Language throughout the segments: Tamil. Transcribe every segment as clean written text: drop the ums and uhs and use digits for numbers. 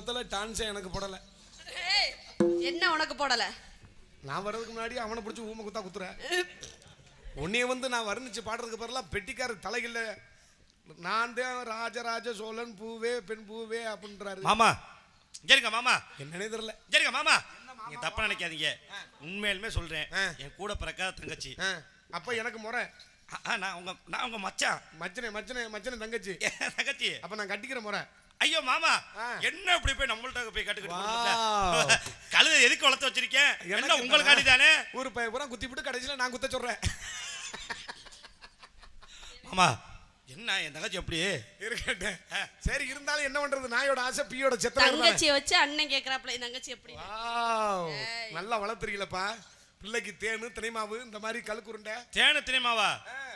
குடும்பத்துல டான்ஸே எனக்கு போடல. என்ன உனக்கு போடல? நான் வர்றதுக்கு முன்னாடி அவனை பிடிச்சி ஊமை குத்தா குத்துற. உன்னைய வந்து நான் வர்ணிச்சு பாடுறதுக்கு பதிலாக பெட்டிக்கார தலைகள்ல நான் தான் ராஜராஜ சோழன் பூவே பெண் பூவே அப்படின்றாரு. மாமா சரிங்க மாமா, என்னன்னே தெரியல. சரிங்க மாமா, நீங்க தப்பா நினைக்காதீங்க, உண்மையிலுமே சொல்றேன். என் கூட பிறக்காத தங்கச்சி. அப்ப எனக்கு முறை. நான் உங்க மச்சான். மச்சனே தங்கச்சி. தங்கச்சி அப்ப நான் கட்டிக்கிற முறை. ஐயோ மாமா, என்ன இப்படி போய் நம்மள்ட்ட போய் கட்டுக்கிட்டு கழுதை எதுக்கு வளர்த்து வச்சிருக்கேன்? என்ன உங்களுக்காண்டி தானே. ஒரு பையன் பூரா குத்தி விட்டு கடைசியில நான் குத்த சொல்றேன். மாமா என்ன என் தங்கச்சி அப்படி இருக்கட்டேன். சரி இருந்தாலும் என்ன பண்றது, நாயோட ஆசை பியோட செத்த. தங்கச்சி வச்சு அண்ணன் கேக்குறாப்ல, தங்கச்சி எப்படி நல்லா வளர்த்துறீங்களப்பா. பிள்ளைக்கு தேனு தினைமாவு இந்த மாதிரி கழுக்குருண்டை. தேனு தினைமாவா?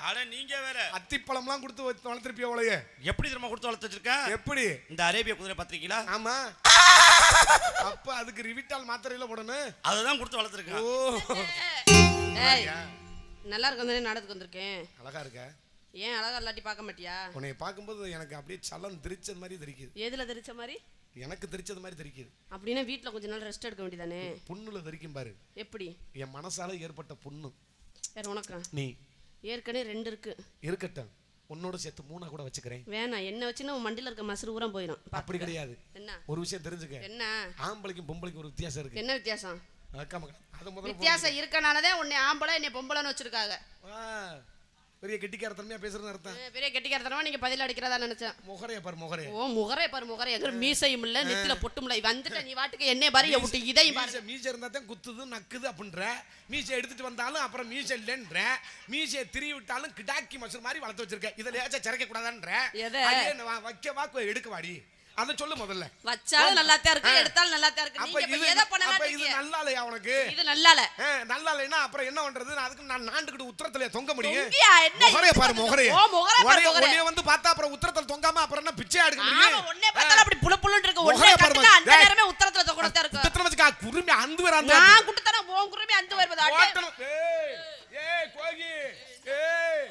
அட நீங்க வேற அத்திப்பழம்லாம் கொடுத்து வளர்த்துருப்பிய உலக. எப்படி தெரியுமா கொடுத்து வளர்த்து வச்சிருக்கேன்? எப்படி? இந்த அரேபிய குதிரை பத்திரிக்கையா? ஆமா. அப்ப அதுக்கு ரிவிட்டால் மாத்திரையில போடணும். அதுதான் கொடுத்து வளர்த்துருக்கேன். நல்லா இருக்கும் நாடத்துக்கு வந்திருக்கேன். அழகா இருக்க. ஏன் அழகா இல்லாட்டி பார்க்க மாட்டியா? உன்னை பார்க்கும்போது எனக்கு அப்படியே சலம் திரிச்சது மாதிரி தெரிக்குது. எதுல தெரிச்ச மாதிரி? எனக்கு தெரிச்சது மாதிரி தெரிக்குது. அப்படின்னா வீட்டுல கொஞ்ச நாள் ரெஸ்ட் எடுக்க வேண்டியதானே. புண்ணுல தெரிக்கும் பாரு. எப்படி? என் மனசால ஏற்பட்ட புண்ணு. வேற உனக்கு நீ ஏற்கனவே 2 இருக்கு. இருக்கட்டும், உன்னோட சேர்த்து 3 கூட வச்சுக்கிறேன். வேணாம், என்ன வச்சுன்னா உன் மண்டியில இருக்க மசுறு ஊரம் போயிடும். அப்படி கிடையாது. என்ன ஒரு விஷயம் தெரிஞ்சுக்க. என்ன? ஆம்பளைக்கும் பொம்பளைக்கும் ஒரு வித்தியாசம் இருக்கு. என்ன வித்தியாசம்? அது முதல்ல வித்தியாசம் இருக்கனாலதான் உன்னை ஆம்பளை என்னை பொம்பளைன்னு வச்சிருக்காங்க. பெரிய கெட்டிக்காரத்தனமா பேசுறதுன்னு அர்த்தம். பெரிய கெட்டிக்காரத்தனமா நீங்க பதில் அடிக்கிறதா நினைச்சேன். முகரைய பாரு முகரைய. ஓ முகரைய பாரு முகரைய. எங்க மீசையும் இல்ல, நெத்தில பொட்டும் இல்ல. வந்துட்ட நீ வாட்டுக்கு என்னைய பாரு, விட்டு இதையும் பாரு. மீசை இருந்தா தான் குத்துது நக்குது அப்படின்ற. மீசை எடுத்துட்டு வந்தாலும் அப்புறம் மீசை இல்லைன்ற. மீசையை திரி விட்டாலும் கிடாக்கி மசூர் மாதிரி வளர்த்து வச்சிருக்க. இதை லேசா சிறக்க கூடாதான்ற. வைக்க வாக்கு எடுக்க வாடி. அத சொல்லு முதல்ல. வச்சாலும் நல்லாத்தான் இருக்கு, எடுத்தாலும் நல்லாத்தான் இருக்கு. நீங்க இப்ப எதை பண்ணலாம்? அப்ப இது நல்லா இல்லையா உனக்கு? இது நல்லா இல்ல. நல்லா இல்லைனா அப்புறம் என்ன பண்றது? அதுக்கு நான் நாண்டுக்கிட்டு உத்தரத்துல தொங்க முடியும். முகரைய பாரு முகரைய. ஓ முகரைய பாரு முகரைய. உன்னை வந்து பார்த்தா அப்புறம் உத்தரத்துல தொங்காம அப்புறம் என்ன பிச்சை எடுக்க முடியும்? ஆமா, உன்னை பார்த்தால அப்படி புளப்புளன்னு இருக்கு. உன்னை கட்டல அந்த நேரமே உத்தரத்துல தொங்கறதா இருக்கு. உத்தரத்துல வச்சுக்க குருமி அந்து வராங்க. நான் குட்டதன உன் குருமி அந்து வருது. ஏய் கோகி. ஏய்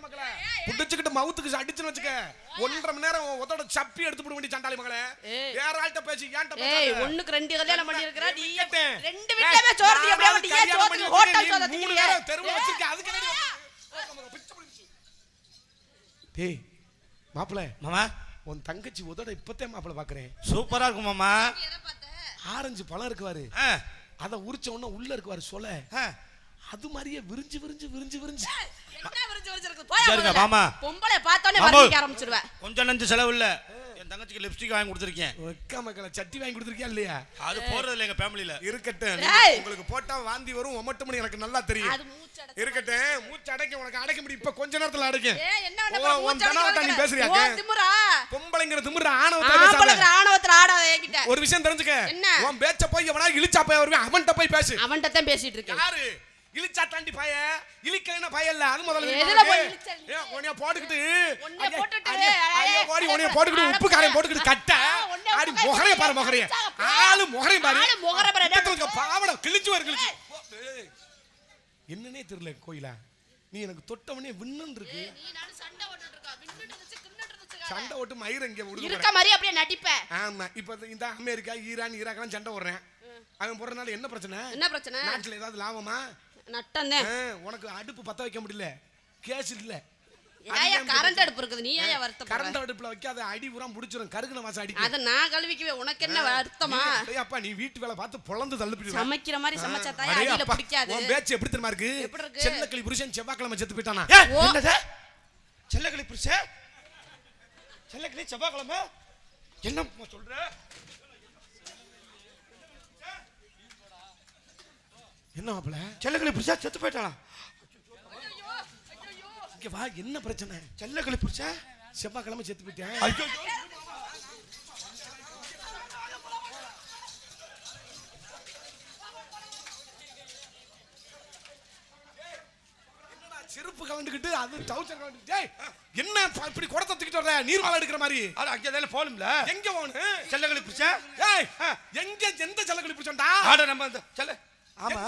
மக்களே புடிச்சிட்டு மவுத்துக்கு அடிச்சுன்னு வச்சுக்க 1.5 மணி நேரம் ஒத்தோட சப்பி எடுத்து போட வேண்டிய சண்டாளி மகளே. வேற ஆள்கிட்ட பேசி ஏன்ட்ட பேசாத. ஏய் ஒண்ணுக்கு 2 கல்யாணம் பண்ணி இருக்கற நீ 2 வீட்லயே சோறு அப்படியே வந்து ஏன் சோறு ஹோட்டல் சோறு திங்க 3 நேரம் தெருவுல வச்சிருக்க. அதுக்கு என்னடி பிச்சை பிடிச்சு. டேய் மாப்ள மாமா, உன் தங்கச்சி உதட இப்பதே மாப்ள பாக்குறேன். சூப்பரா இருக்கு மாமா. எதை பார்த்த? ஆரஞ்சு பழம் இருக்கு பாரு. அத உரிச்ச உடனே உள்ள இருக்கு பாரு சொல. அது மாதிரியே விரிஞ்சு என்ன விரிஞ்சு இருக்கு? போயா மாமா. பொம்பளை பார்த்தோனே வர்ணிக்க ஆரம்பிச்சிடுவே. கொஞ்சம் நஞ்சு செலவு இல்ல. என் தங்கச்சிக்கு லிப்ஸ்டிக் வாங்கி கொடுத்திருக்கேன். வெக்க மக்களே சட்டி வாங்கி கொடுத்திருக்கியா இல்லையா? அது போறது இல்ல எங்க ஃபேமிலில. இருக்கட்டும், உங்களுக்கு போட்டா வாந்தி வரும் ஒமட்டும்னு எனக்கு நல்லா தெரியும். அது மூச்சு அடக்கு. இருக்கட்டும், மூச்சு அடக்க உனக்கு அடக்க முடியும். இப்ப கொஞ்ச நேரத்துல அடக்கு. ஏய் என்ன பண்ண மூச்சு அடக்க நீ பேசுறியா? ஓ திமுறா. பொம்பளைங்கற திமுறா ஆணவத்துல பேசாத. ஆம்பளைங்கற ஆணவத்துல ஆடாத என்கிட்ட. ஒரு விஷயம் தெரிஞ்சுக்க. உன் பேச்ச போய் எவனா இழுச்சா போய் வருவே அவன்ட்ட போய் பேசு. அவன்ட்ட தான் பேசிட்டு இருக்கேன். யாரு? இழுச்சா தாண்டி பய இழுக்கலைனா பய இல்ல. அது முதல்ல எதுல போய் இழுச்ச? உன்னைய போட்டுக்கிட்டு ஐயோ போட்டுக்கிட்டு உப்பு காரம் போட்டுக்கிட்டு கட்ட ஆடி முகரைய பாரு முகரைய. ஆளு முகரைய பாரு. ஆளு முகரை பாரு. பாவட கிழிச்சு வர கிழிச்சு. என்னன்னே தெரியல கோயிலா. நீ எனக்கு தொட்டவனே விண்ணுன்னு இருக்கு. நீ நானு சண்டை ஓட்டிட்டு இருக்கா. விண்ணுன்னு இருந்துச்சு கிண்ணுன்னு இருந்துச்சு. சண்டை ஓட்டு மயிர இங்க விடுங்க. இருக்க மாதிரி அப்படியே நடிப்ப. ஆமா. இப்போ இந்த அமெரிக்கா ஈரான் ஈராக்லாம் சண்டை ஓடுறேன். அவன் போறனால என்ன பிரச்சனை? என்ன பிரச்சனை? நாட்டுல ஏதாவது லாபமா? நட்டந்தே. உனக்கு அடுப்பு பத்த வைக்க முடியல. கேஸ் இல்ல. ஏயா கரண்ட் அடுப்பு இருக்குது. நீ ஏயா வருத்தப்படுற? கரண்ட் அடுப்புல வைக்காத அடி உரம் புடிச்சிரும். கருகுன வாசம் அடிக்கும். அத நான் கழுவிக்கவே உனக்கு என்ன வருத்தமா? ஏய் அப்பா நீ வீட்டு வேலை பார்த்து பொளந்து தள்ளிப்பிடுவ. சமைக்கிற மாதிரி சமைச்சா தாயா அடியில பிடிக்காது. உன் பேச்சு எப்படி தெரியுமா இருக்கு? செல்லக்கிளி புருஷன் செவ்வாய்க்கிழமை செத்து போய்ட்டானா? என்னது? செல்லக்கிளி புருஷன்? செல்லக்கிளி செவ்வாய்க்கிழமை? என்ன சொல்ற? என்ன மாப்ள? செல்லக்கிளி புருஷன் செத்து போய்ட்டானா? இங்க வா, என்ன பிரச்சனை? செல்லக்கிளி புருஷன் செவ்வாய்க்கிழமை செத்து போயிட்டேன். ஐயோ செருப்பு கலந்துக்கிட்டு அது டவுசர் கலந்துக்கிட்டு என்ன இப்படி குடத்தை தூக்கிட்டு வர நீர்வாள எடுக்கிற மாதிரி? அது அங்கதானே போணும்ல. எங்க போனு? செல்லக்கிளி புருஷன். ஏய் எங்க எந்த செல்லக்கிளி புருஷன்டா? ஆட நம்ம அந்த செல்ல. ஆமா.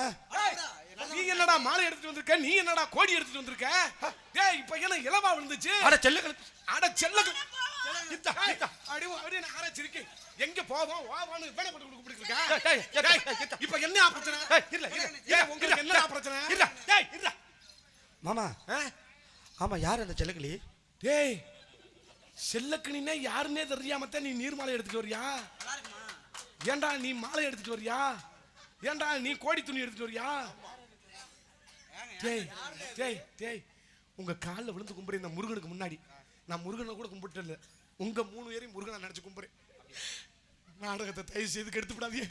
நீ என்னடா மாலை எடுத்துட்டு வந்திருக்க? நீ என்னடா கோடி எடுத்துட்டு வந்திருக்க? ஏய் இப்போ என்ன இலவா விழுந்துச்சு? அட செல்லக்கிளி. அட செல்லக்கிளி எங்க போவோம் இப்ப என்ன பிரச்சனை உங்களுக்கு என்ன பிரச்சனை மாமா ஆமா யார் அந்த செல்லக்கிளி டேய் செல்லக்கிளினா யாருன்னே தெரியாமத்தான் நீ நீர்மாலை எடுத்துட்டு வரியா ஏண்டா நீ மாலை எடுத்துட்டு வரியா ஏண்டா நீ கோடி துணி எடுத்துட்டு வரியா டேய் டேய் டேய் உங்க காலில் விழுந்து கும்பிடுறேன் இந்த முருகனுக்கு முன்னாடி நான் முருகனை கூட கும்பிட்டு இல்லை உங்க 3 பேரையும் முருகனை நினைச்சு கும்பிடுறேன் நாடகத்தை தயவு செய்து கெடுத்து விடாதீங்க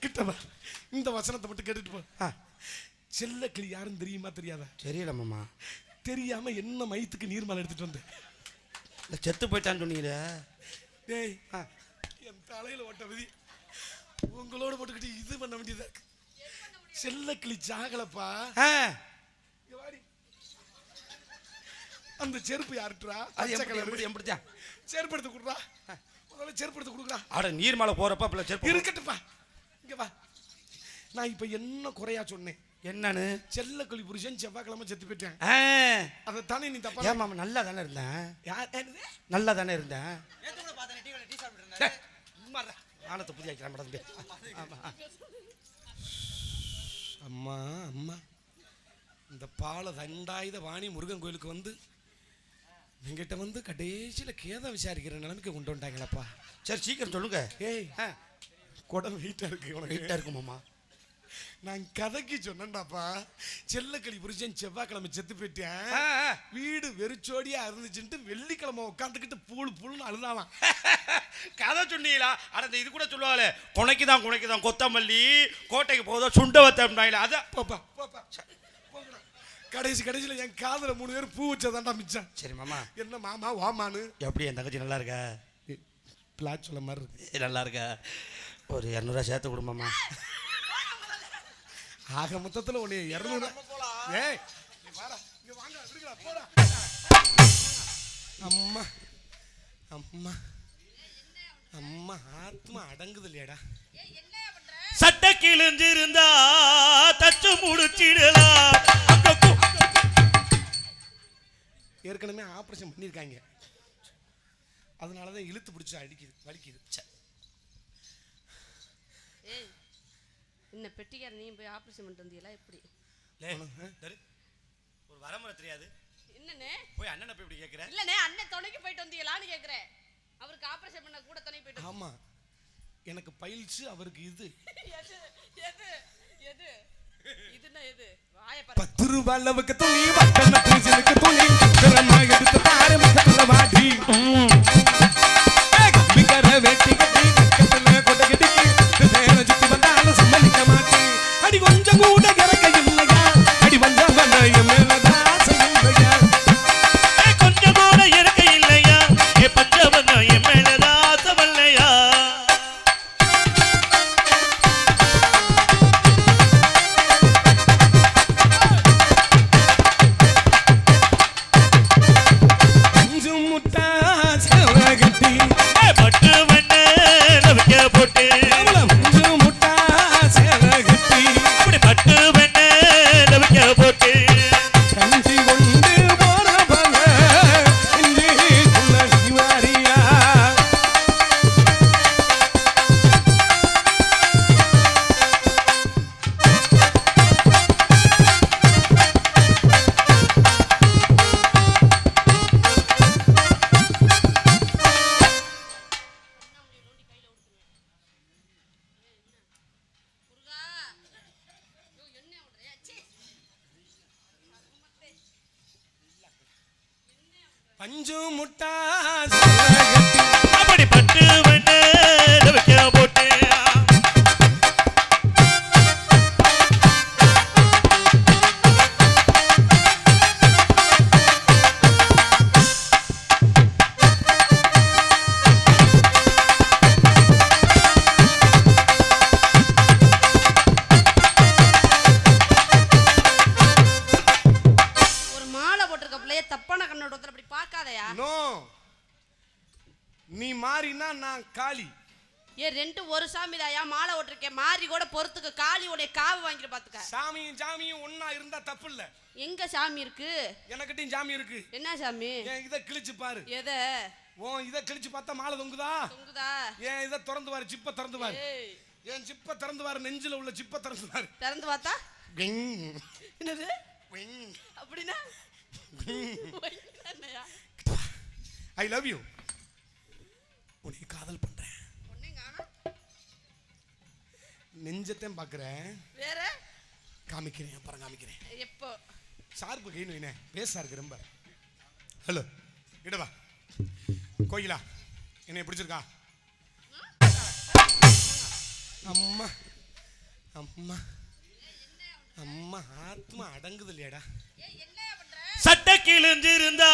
கிட்டவா இந்த வசனத்தை மட்டும் கேட்டுட்டு போ செல்லக்கிளி யாருன்னு தெரியுமா தெரியாதா தெரியல மாமா தெரியாம என்ன மயத்துக்கு நீர்மாலை எடுத்துட்டு வந்தேன் இந்த செத்து போயிட்டான்னு சொன்னீங்க டேய் என் தலையில ஓட்ட விதி உங்களோட போட்டுக்கிட்டு இது பண்ண வேண்டியதா இருக்கு செல்லக்கிளி சாகலப்பா அந்த செருப்பு யாருட்டுறா எப்படிதான் செருப்பு எடுத்து கொடுறா முதல்ல செருப்பு எடுத்து கொடுக்குறா அட நீர்மலை போறப்ப செருப்பு இருக்கட்டுப்பா இங்க வா நான் இப்ப என்ன குறையா சொன்னேன் என்னன்னு செல்லக்கிளி புருஷன் செவ்வாய்க்கிழமை செத்து போயிட்டேன் அதை தானே நீ தப்பா ஏன் மாமா நல்லா தானே இருந்தேன் யார் நல்லா தானே இருந்தேன் ஆனத்தை புதிய தம்பி அம்மா அம்மா இந்த பாலை 2000 வாணி முருகன் கோயிலுக்கு வந்து எங்கிட்ட வந்து கடைசியில கேதம் விசாரிக்கிற நிலைமைக்கு கொண்டு வந்துட்டாங்களப்பா சரி சீக்கிரம் சொல்லுங்க ஏய் குடம் வெயிட்டா இருக்கு உனக்கு வெயிட்டா இருக்குமாமா நான் கதைக்கு சொன்னேன்டாப்பா செல்லக்கிளி புருஷன் செவ்வாய்க்கிழமை செத்து போயிட்டேன் வீடு வெறிச்சோடியா இருந்துச்சுட்டு வெள்ளிக்கிழமை உட்காந்துக்கிட்டு புழுன்னு அழுதாலாம் கதை சொன்னீங்களா அட இது கூட சொல்லுவாங்களே குணைக்குதான் கொத்தமல்லி கோட்டைக்கு போதோ சுண்ட வத்தாங்களா அதான் போப்பா போப்பா கடைசியில என் காதல 3 பேர் பூ வச்சதாண்டா மிச்சம் சரி மாமா என்ன மாமா வாமானு எப்படி என் தங்கச்சி நல்லா இருக்கா பிளாட் சொல்ல மாதிரி இருக்கு நல்லா இருக்கா ஒரு 200 சேர்த்து கொடுமாமா ஆக மொத்தத்துல உன்னை 200 ஏய் அம்மா அம்மா அம்மா ஆத்மா அடங்குது இல்லையாடா சட்ட கிழிஞ்சிருந்தா தச்சு முடிச்சிடலாம் ஏற்கனவே ஆபரேஷன் பண்ணியிருக்காங்க அதனாலதான் இழுத்து பிடிச்சி வலிக்குது என்ன பெட்டிக்கார நீ போய் ஆபரேஷன் பண்ணிட்டு வந்தீங்களா எப்படி ஒரு வரமுறை தெரியாது என்னண்ணே போய் அண்ணனை போய் இப்படி கேக்குற இல்லண்ணே அண்ணன் துணைக்கு போயிட்டு வந்தீங்களான்னு கேக்குறேன் அவருக்கு ஆபரேஷன் பண்ண கூட துணை போயிட்டு ஆமா எனக்கு பைல்ஸ் அவருக்கு இது இதுன்னா எது வாயை 10 ரூபாய் அளவுக்கு துணி வட்டன பூஜனுக்கு துணி திறமா எடுத்து பாரு முகத்துல வாடி பிகர வெட்டி கட்டி கட்டல கொட கட்டி தேன சுத்தி வந்தாலும் சம்மதிக்க மாட்டேன் அடி கொஞ்சம் கூட கறக்க இல்லையா அடி வந்த மேல தாசை இல்லையா கொஞ்சம் கூட இருக்க இல்லையா ஏ பச்சவன என் மேல தாசை இல்லையா பஞ்சு முட்டா அப்படி பட்டு வண்ண வைக்க போட்டு நீ மாறினா நான் காளி ஏ ரெண்டு ஒரு சாமி தாயா மாலை ஓட்டிருக்கேன் மாறி கூட பொறுத்துக்க காளி உடைய காவு வாங்கிட்டு பாத்துக்க சாமியும் சாமியும் ஒண்ணா இருந்தா தப்பு இல்ல எங்க சாமி இருக்கு எனக்கிட்டையும் சாமி இருக்கு என்ன சாமி இத கிழிச்சு பாரு எத ஓ இத கிழிச்சு பார்த்தா மாலை தொங்குதா? தொங்குதா? ஏன் இத திறந்து பாரு, சிப்ப திறந்து பாரு. ஏய் ஏன் சிப்ப திறந்து பாரு, நெஞ்சில உள்ள சிப்ப திறந்து பாரு. திறந்து பார்த்தா விங் என்னது? விங். அப்படினா என்னையா? I love you. உன்னை காதல் பண்றேன். ஒண்ணேங்கானா? நெஞ்சத்தையும் பார்க்கறேன். வேற காமிக்கிறேன், அப்புறம் காமிக்கிறேன். எப்போ? சார்பு கைன்னு வைனே, பேசா இருக்கு ரொம்ப. ஹலோ இடவா. கோயிலா என்னை பிடிச்சிருக்கா? அம்மா அம்மா அம்மா ஆத்மா அடங்குது இல்லையாடா? சட்ட கிழிஞ்சிருந்தா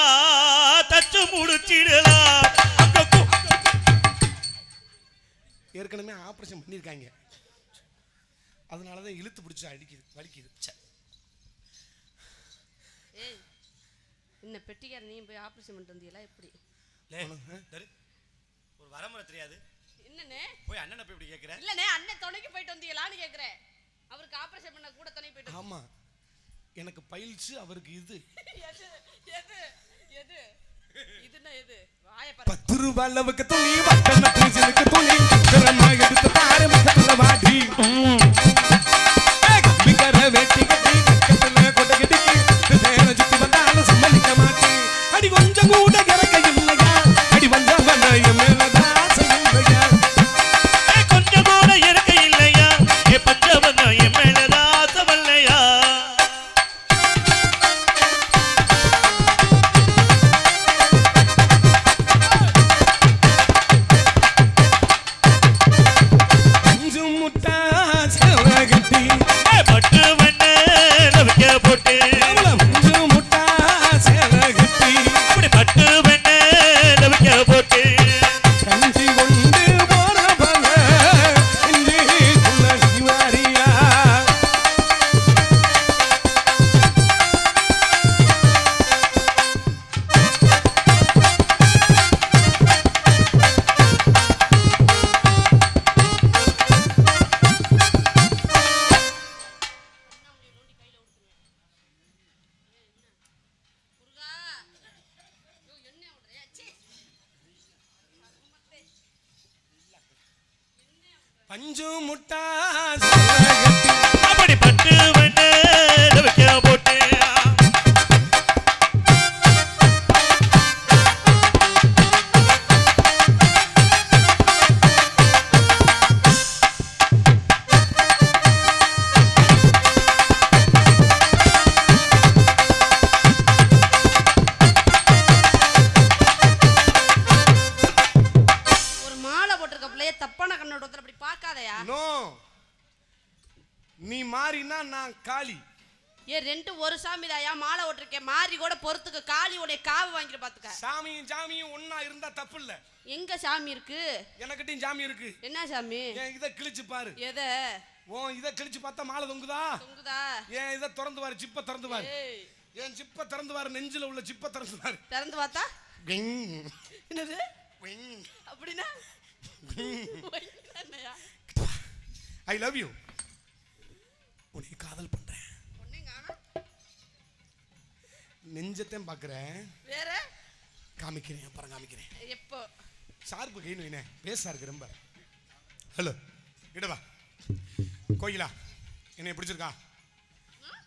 தச்சு முடிச்சிடலாம். ஏற்கனவே ஆபரேஷன் பண்ணியிருக்காங்க, அதனாலதான் இழுத்து பிடிச்சி அடிக்குது, வலிக்குது. ஏய் என்ன பெட்டிக்கார நீ போய் ஆபரேஷன் பண்ணிட்டு வந்தீங்களா எப்படி? ஒரு வரமுறை தெரியாது என்னண்ணே? போய் அண்ணனை போய் இப்படி கேட்கிற? இல்லண்ணே அண்ணன் துணைக்கு போயிட்டு வந்தீங்களான்னு கேக்குறேன். அவருக்கு ஆபரேஷன் பண்ண கூட துணை போயிட்டு. ஆமா எனக்கு பைல்ஸ், அவருக்கு இது. எது எது எது இதுன்னா எது? வாயை பாரு. 10 ரூபாய் அளவுக்கு துணி, வட்டம் நட்டுக்கு துணி, திறமா எடுத்து பாரு முகத்துல வாடி. கம்பிக்கர வெட்டி கட்டி கட்டத்துல கொட்டை கட்டி தேன சுத்தி வந்தாலும் சம்மதிக்க மாட்டேன். அடி கொஞ்சம் கூட இறக்க இல்லையா? அடி வந்தவன என் மேலதான் ஆசை இல்லையா? கொஞ்சம் கூட இறக்க இல்லையா? ஏ பஞ்சவன என் மேலதான் ஆசை வரலையா? அஞ்சும் முட்டா சேவ கட்டி பட்டு வண்ண நவிக்க போட்டு அஞ்சும் முட்டா சேவ கட்டி அப்படி பட்டு வண்ண நவிக்க போட்டு கஞ்சி கொண்டு போற பல இஞ்சி துளசி வாரியா. முருகா யோ என்ன ஓடுறே? ச்சே பஞ்சு முட்டா சேவ கட்டி அப்படி பட்டு வண்ண நவிக்க போட்டு ஒரு மாலை போட்டிருக்க பிள்ளைய தப்பான கண்ணோட்டத்துல அப்படி பார்க்காதயா. நோ, நீ மாறினா நான் காளி. ஏ ரெண்டு ஒரு சாமி தாயா. மாலை ஓட்டிருக்கேன் மாறி கூட பொறுத்துக்க. காளி உடைய காவு வாங்கிட்டு பாத்துக்க. சாமியும் ஜாமியும் ஒன்னா இருந்தா தப்பு இல்ல. எங்க சாமி இருக்கு? எனக்கிட்டையும் ஜாமி இருக்கு. என்ன சாமி? ஏன் இத கிழிச்சு பாரு. எத? ஓ இத கிழிச்சு பார்த்தா மாலை தொங்குதா? தொங்குதா? ஏன் இத திறந்து பாரு, சிப்ப திறந்து பாரு. ஏய் ஏன் சிப்ப திறந்து பாரு, நெஞ்சில உள்ள சிப்ப திறந்து பாரு. திறந்து பார்த்தா விங் என்னது? விங். அப்படினா என்னையா? I love you. உன்னை காதல் பண்றேன். ஒண்ணேங்கானா? நெஞ்சத்தையும் பார்க்கறேன். வேற காமிக்கிறேன், அப்புறம் காமிக்கிறேன். எப்போ? சார்பு கைன்னு வைனே, பேசா இருக்கு ரொம்ப. ஹலோ இடவா. கோயிலா என்னை பிடிச்சிருக்கா?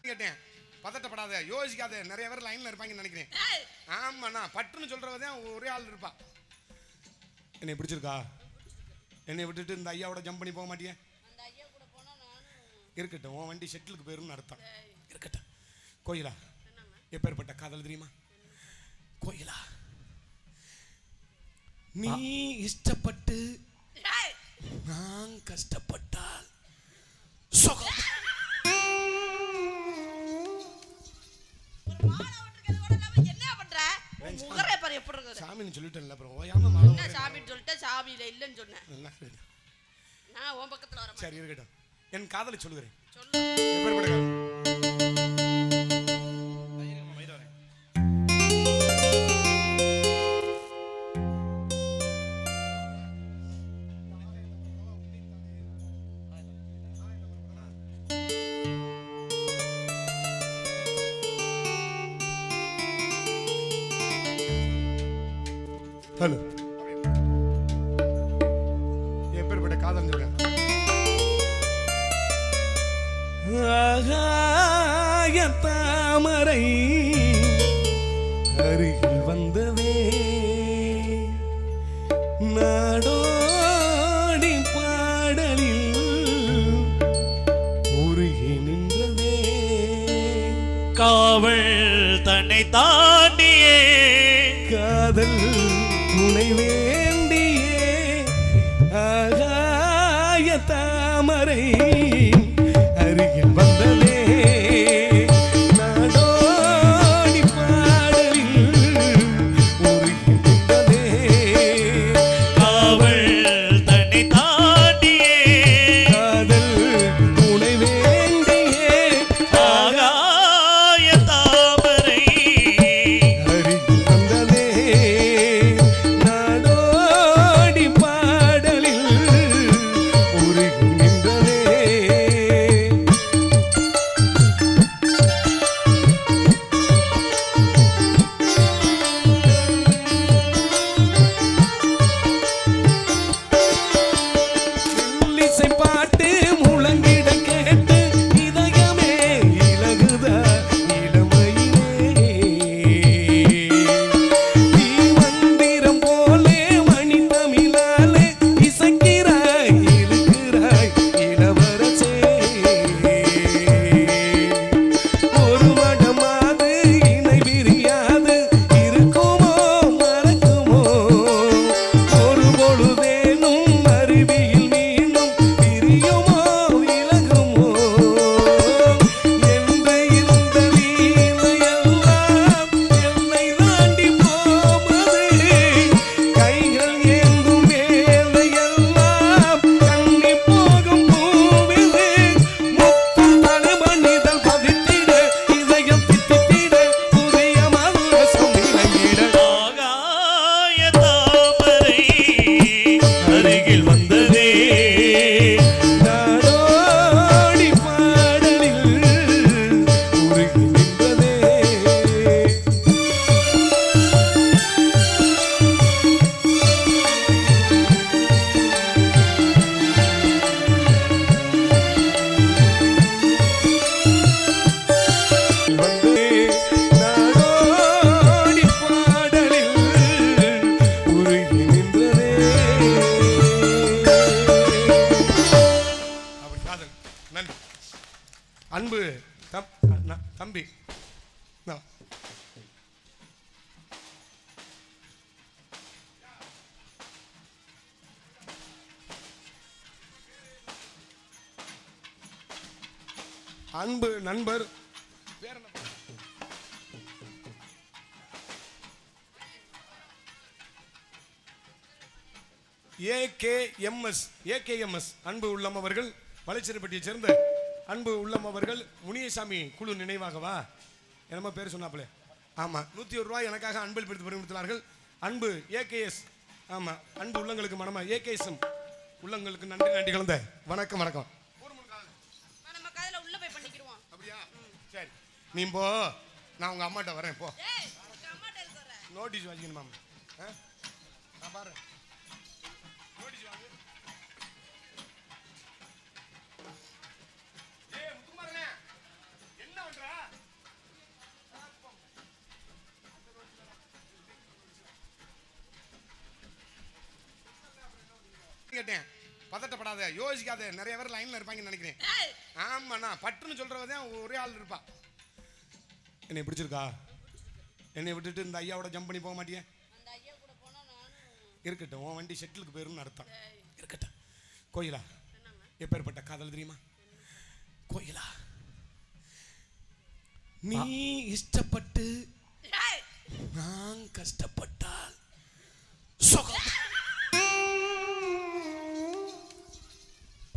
கேட்டேன். பதட்டப்படாத, யோசிக்காத. நிறைய பேர் லைன்ல இருப்பாங்கன்னு நினைக்கிறேன். ஏய் ஆமா, நான் பட்டுன்னு சொல்றவதான் ஒரே ஆள் இருப்பா. என்னை பிடிச்சிருக்கா? என்னை விட்டுட்டு இந்த ஐயாவோட ஜம்ப் பண்ணி போக மாட்டியே? அந்த ஐயா கூட போனா நானும் இருக்கட்டும், உன் வண்டி செட்டிலுக்கு போயிரும்னு அர்த்தம். இருக்கட்டும். கோயிலா எப்பேற்பட்ட காதல் தெரியுமா? கோயிலா நீ இஷ்டப்பட்டு ஏய் நான் கஷ்டப்பட்டால் சுகம். ஒரு மாலை ஓட்டிருக்கிறது கூட இல்லாம என்ன பண்ற? உன் முகரே பாரு எப்படி இருக்குது. சாமின்னு சொல்லிட்டேன்ல, அப்புறம் ஓயாம மாலை என்ன சாமின்னு சொல்லிட்டு சாமியில இல்லைன்னு சொன்னேன். நல்லா இருக்கு. நான் உன் பக்கத்துல வர மாட்டேன். சரி இருக்கட்டும், என் காதலை சொல்லுகிறேன். சொல்லு. எப்பேற்பட்ட காதல்? சொல்லு எப்பேற்பட்ட காதல் சொல்றேன். ஆகாய தாமரை அருகில் வந்ததே நாடோடி பாடலில் உருகி நின்றதே காவல் தன்னை தாண்டியே காதல் துணை வேண்டியே ஆகாய தாமரை அருகில் வந்ததே நாடோடி பாடலில் உருகி நின்றதே காவல் தன்னை தாண்டியே காதல் துணை வேண்டியே ஆகாய தாமரை அருகில் வந்ததே நாடோடி பாடலில் உருகி நின்றதே. மெல்லிசை பாட்டு முழங்கிட கேட்டு இதயமே இலகுதா இளமையிலே நீ மந்திரம் போலே மணி தமிழாலே இசைக்கிறாய் இழுக்கிறாய் இளவரசே ஒரு மடமாது இணை பிரியாது இருக்குமோ மறக்குமோ ஒரு பொழுதேனும் அருவியில் மீண்டும் பிரியுமோ விலகுமோ என்று இருந்த வீணையெல்லாம் என்னை தாண்டி போவது கைகள் ஏந்தும் வேலையெல்லாம் கண்ணி போகும் பூவிது முத்து தனிமனிதல் பதித்திட இதயம் தித்தித்திட புதிய மனசம் இறங்கிட ஆகாய தாமரை அருகில் வந்ததே நாடோடி பாடலில் உருகி நின்றதே. வந்தே நாடோடி பாடலில் உருகி நின்றதே. அப்படி காதல் நன்றி அன்பு தம்பி நான் அன்பு நண்பர் பேர் என்ன? ஏகேஎம்எஸ் அன்பு உள்ளம் அவர்கள் வளச்சிரப்பட்டியை சேர்ந்த அன்பு உள்ளம் அவர்கள் முனியசாமி குழு நினைவாகவா என்னமோ பேர் சொன்னாப்ல ஆமா 101 ரூபாய் எனக்காக அன்பில் பிடித்து பரிமாறினார்கள். அன்பு ஏகேஎஸ் ஆமா அன்பு உள்ளங்களுக்கு மனமா ஏகேஎஸ்எம் உள்ளங்களுக்கு நன்றி நன்றி கலந்த வணக்கம் வணக்கம். நம்ம காதுல உள்ள போய் பண்ணிக்கிடுவோம். அப்படியா சரி நீ போ நான் உங்க அம்மாட்ட வரேன் போ. ஏய் உங்க அம்மாட்ட எதுக்கு வர? நோட்டீஸ் வாங்கிக்கணும் மாமா நான் பாரு நோட்டீஸ் வாங்கு. ஏய் முத்துக்குமாரனே என்ன பண்ற? கேட்டேன் பதட்டப்படாத யோசிக்காத நிறைய பேர் லைன்ல இருப்பாங்கன்னு நினைக்கிறேன். ஏய் ஆமா நான் பட்டுன்னு சொல்றவதான் ஒரே ஆள் இருப்பா. என்னை பிடிச்சிருக்கா? என்னை விட்டுட்டு இந்த ஐயாவோட ஜம்ப் பண்ணி போக மாட்டியே? அந்த ஐயா கூட போனா நானும் இருக்கட்டும் உன் வண்டி ஷெட்டிலுக்கு போயிரும்னு அர்த்தம். இருக்கட்டும். கோயிலா எப்பேற்பட்ட காதல் தெரியுமா? கோயிலா நீ இஷ்டப்பட்டு ஏய் நான் கஷ்டப்பட்டால் சுகம்.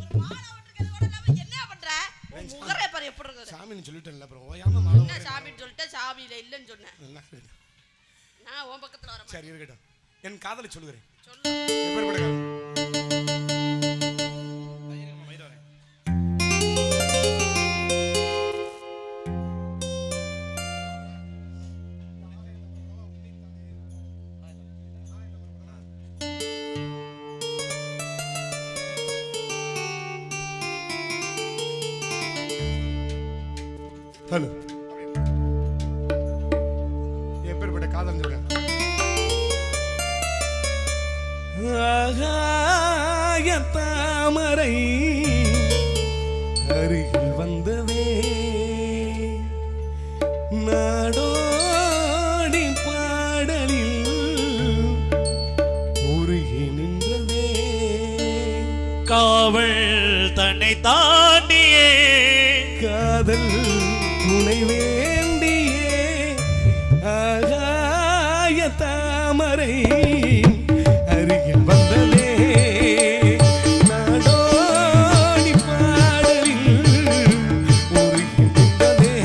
ஒரு மாலை விட்டுக்கிறது கூட இல்லாம என்ன பண்ற? உன் முகரே பாரு எப்படி இருக்குது. சாமின்னு சொல்லிட்டேன்ல அப்புறம் ஓயாம மாலை என்ன சாமின்னு சொல்லிட்டு சாமியில இல்லைன்னு சொன்னேன். என்ன நான் உன் பக்கத்துல வர மாட்டேன். சரி இருக்கட்டும். என் காதலை சொல்லுகிறேன். சொல்லு. எப்பேற்பட்ட காதல்? ஹலோ எப்பேற்பட்ட காதல் சொல்றேன். ஆகாய தாமரை அருகில் வந்ததே நாடோடி பாடலில் உருகி நின்றதே காவல் தன்னை தாண்டியே காதல் துணை வேண்டியே ஆகாய தாமரை அருகில் வந்ததே நாடோடி பாடலில் உருகி நின்றதே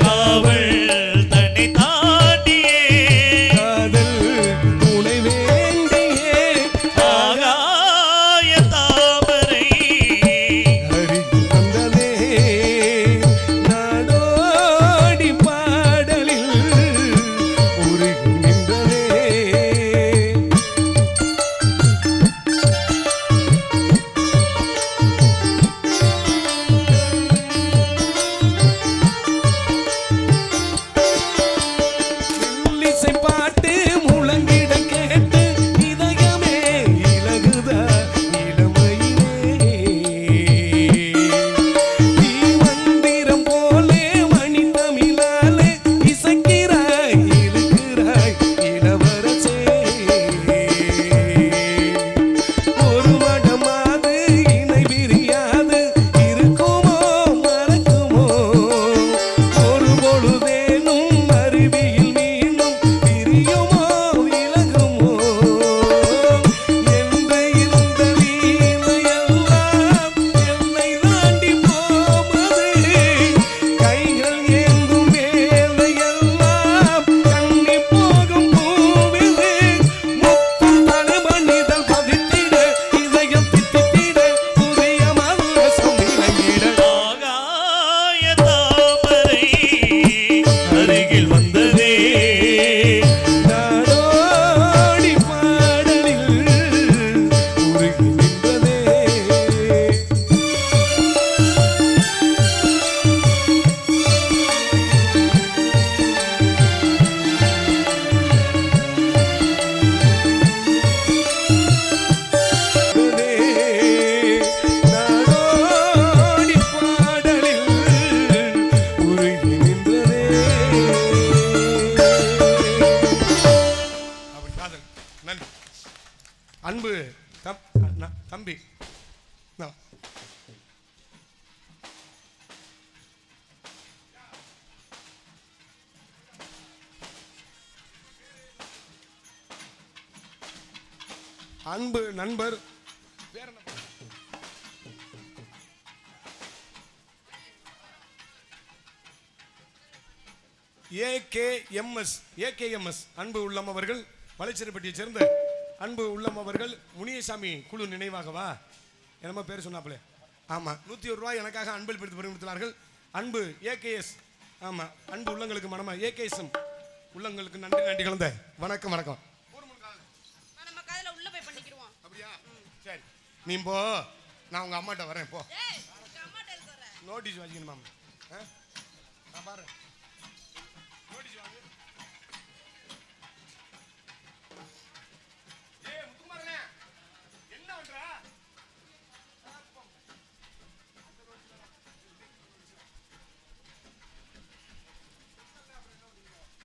காவல் தன்னை தாண்டியே காதல் துணை வேண்டியே ஆகாய தாமரை அருகில் வந்ததே நாடோடி பாடலில் உருகி நின்றதே. மெல்லிசை பாட்டு முழங்கிட கேட்டு இதயமே இலகுதா இளமையிலே நீ மந்திரம் போலே மணி தமிழாலே இசைக்கிறாய் இழுக்கிறாய் இளவரசே ஒரு மடமாது இணை பிரியாது இருக்குமோ மறக்குமோ ஒரு பொழுதேனும் அருவியில் மீனும் பிரியுமோ விலகுமோ என்று இந்த வீணையெல்லாம் என்னை தாண்டி போவது கைகள் ஏந்தும் வேலையெல்லாம் கண்ணி போகும் பூவிது முத்து தனமணிதல் பதித்திட இதயம் தித்தித்திட புதிய மனசம் இறங்கிட ஆகாய தாமரை அருகில் வந்ததே நாடோடி பாடலில் உருகி நின்றதே. நாடோடி பாடலில் உருகி நின்றதே. அப்படி காதல் நன்றி அன்பு தம்பி நான் அன்பு நண்பர் பேர் என்ன? ஏகேஎம்எஸ் அன்பு உள்ளம் அவர்கள் வளச்சேரிப்பட்டியை சேர்ந்த அன்பு உள்ளம் அவர்கள் முனியசாமி குழு நினைவாகவா என்னமோ பேர் சொன்னாப்ல ஆமாம் 101 ரூபாய் எனக்காக அன்பளிப்பு பரிமாறினார்கள் அன்பு ஏகேஎஸ் ஆமாம் அன்பு உள்ளங்களுக்கு மனமா ஏகேஎஸ்எம் உள்ளங்களுக்கு நன்றி நன்றி கலந்த வணக்கம் வணக்கம். நம்ம காதுல உள்ள போய் பண்ணிக்கிறோம். அப்படியா சரி நீ போ நான் உங்கள் அம்மாட்ட வரேன் போ ஏய் அம்மாட்ட எதுக்கு வர? நோட்டீஸ் வாங்கிக்கணும் மாமா நான் பாரு நோட்டீஸ் வாங்க